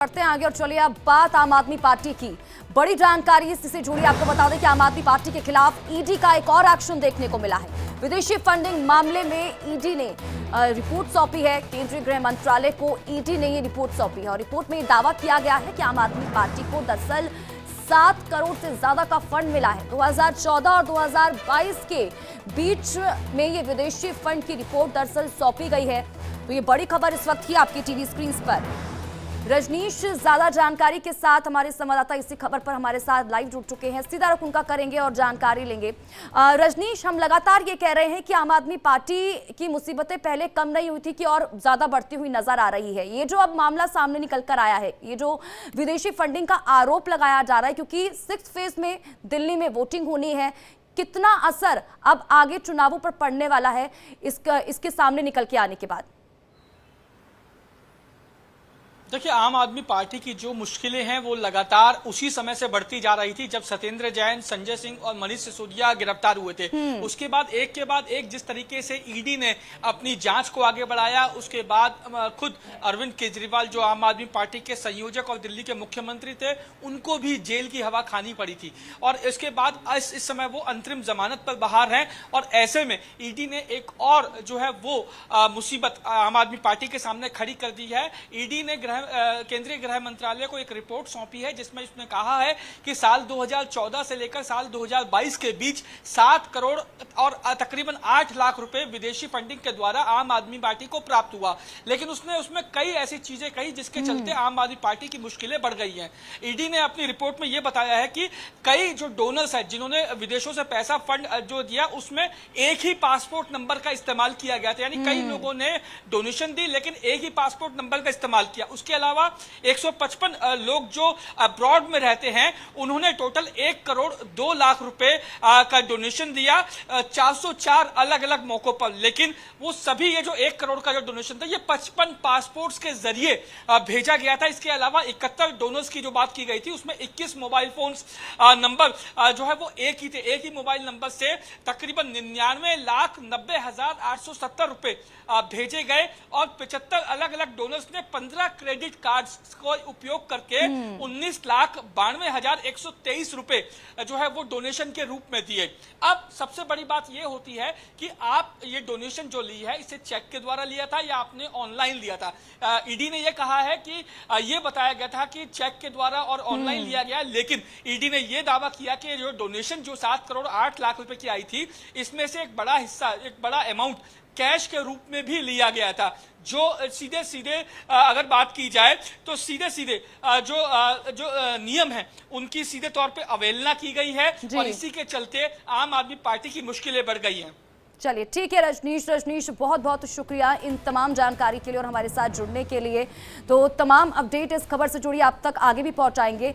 करते हैं आगे और चलिए अब बात आम आदमी पार्टी की। बड़ी जानकारी इससे जुड़ी आपको बता दें कि आम आदमी पार्टी के खिलाफ ईडी का एक और एक्शन देखने को मिला है। विदेशी फंडिंग मामले में ईडी ने रिपोर्ट सौंपी है। केंद्रीय गृह मंत्रालय को ईडी ने ये रिपोर्ट सौंपी है और रिपोर्ट में दावा किया गया है कि आम आदमी पार्टी को दरअसल 7 करोड़ से ज्यादा का फंड मिला है। 2014 और 2022 के बीच में ये विदेशी फंड की रिपोर्ट दरअसल सौंपी गई है। तो ये बड़ी खबर इस वक्त ही आपकी टीवी स्क्रीन पर। रजनीश ज्यादा जानकारी के साथ हमारे संवाददाता इसी खबर पर हमारे साथ लाइव जुड़ चुके हैं, सीधा रुख उनका करेंगे और जानकारी लेंगे। रजनीश, हम लगातार ये कह रहे हैं कि आम आदमी पार्टी की मुसीबतें पहले कम नहीं हुई थी कि और ज्यादा बढ़ती हुई नजर आ रही है। ये जो अब मामला सामने निकल कर आया है, ये जो विदेशी फंडिंग का आरोप लगाया जा रहा है, क्योंकि 6th फेज में दिल्ली में वोटिंग होनी है, कितना असर अब आगे चुनावों पर पड़ने वाला है इसके सामने निकल के आने के बाद? देखिए, आम आदमी पार्टी की जो मुश्किलें हैं वो लगातार उसी समय से बढ़ती जा रही थी जब सत्येंद्र जैन, संजय सिंह और मनीष सिसोदिया गिरफ्तार हुए थे। उसके बाद एक के बाद एक जिस तरीके से ईडी ने अपनी जांच को आगे बढ़ाया, उसके बाद खुद अरविंद केजरीवाल जो आम आदमी पार्टी के संयोजक और दिल्ली के मुख्यमंत्री थे, उनको भी जेल की हवा खानी पड़ी थी। और इसके बाद इस समय वो अंतरिम जमानत पर बाहर हैं और ऐसे में ईडी ने एक और जो है वो मुसीबत आम आदमी पार्टी के सामने खड़ी कर दी है। ईडी ने केंद्रीय गृह मंत्रालय को एक रिपोर्ट सौंपी है जिसमें इसने कहा है कि साल 2014 से लेकर साल 2022 के बीच 7 करोड़ और तकरीबन 8 लाख रुपए विदेशी फंडिंग के द्वारा आम आदमी पार्टी को प्राप्त हुआ। लेकिन उसने उसमें कई ऐसी चीजें कही जिसके चलते आम आदमी पार्टी की मुश्किलें बढ़ गई हैं। ईडी ने अपनी रिपोर्ट में यह बताया है कि कई जो डोनर्स हैं जिन्होंने विदेशों से पैसा फंड जो दिया, उसमें एक ही पासपोर्ट नंबर का इस्तेमाल किया गया था। यानी कई लोगों ने डोनेशन दी लेकिन एक ही पासपोर्ट नंबर का इस्तेमाल किया। उसके अलावा 155 लोग जो अब्रॉड में रहते हैं, उन्होंने टोटल 1 करोड़ 2 लाख रुपए का डोनेशन दिया 404 अलग अलग मौकों पर। लेकिन वो सभी ये जो 1 करोड़ का जो डोनेशन था, ये 55 पासपोर्ट्स के जरिए भेजा गया था। इसके अलावा 71 डोनर्स की जो बात की गई थी, उसमें 21 मोबाइल फोन्स नंबर जो है वो एक ही थे। एक ही मोबाइल नंबर से तकरीबन 99,90,870 रुपए भेजे गए और 75 अलग अलग डोनर्स ने 15 क्रेडिट कार्ड्स को उपयोग करके 19,92,123 रुपए जो है वो डोनेशन के रूप में दिए। अब सबसे बड़ी बात ये होती है कि आप ये डोनेशन जो ली है, इसे चेक के द्वारा लिया था या आपने ऑनलाइन लिया था? ईडी ने ये कहा है कि ये बताया गया था कि चेक के द्वारा और ऑनलाइन लिया गया, लेकिन ईडी ने ये दावा किया कि जो डोनेशन जो 7 करोड़ 8 लाख रुपए की आई थी, इसमें से एक बड़ा हिस्सा, एक बड़ा अमाउंट कैश के रूप में भी लिया गया था। जो सीधे सीधे अगर बात की जाए तो सीधे सीधे जो नियम है उनकी सीधे तौर पे अवहेलना की गई है और इसी के चलते आम आदमी पार्टी की मुश्किलें बढ़ गई हैं। चलिए ठीक है रजनीश, बहुत बहुत शुक्रिया इन तमाम जानकारी के लिए और हमारे साथ जुड़ने के लिए। तो तमाम अपडेट इस खबर से जुड़ी आप तक आगे भी पहुंचाएंगे।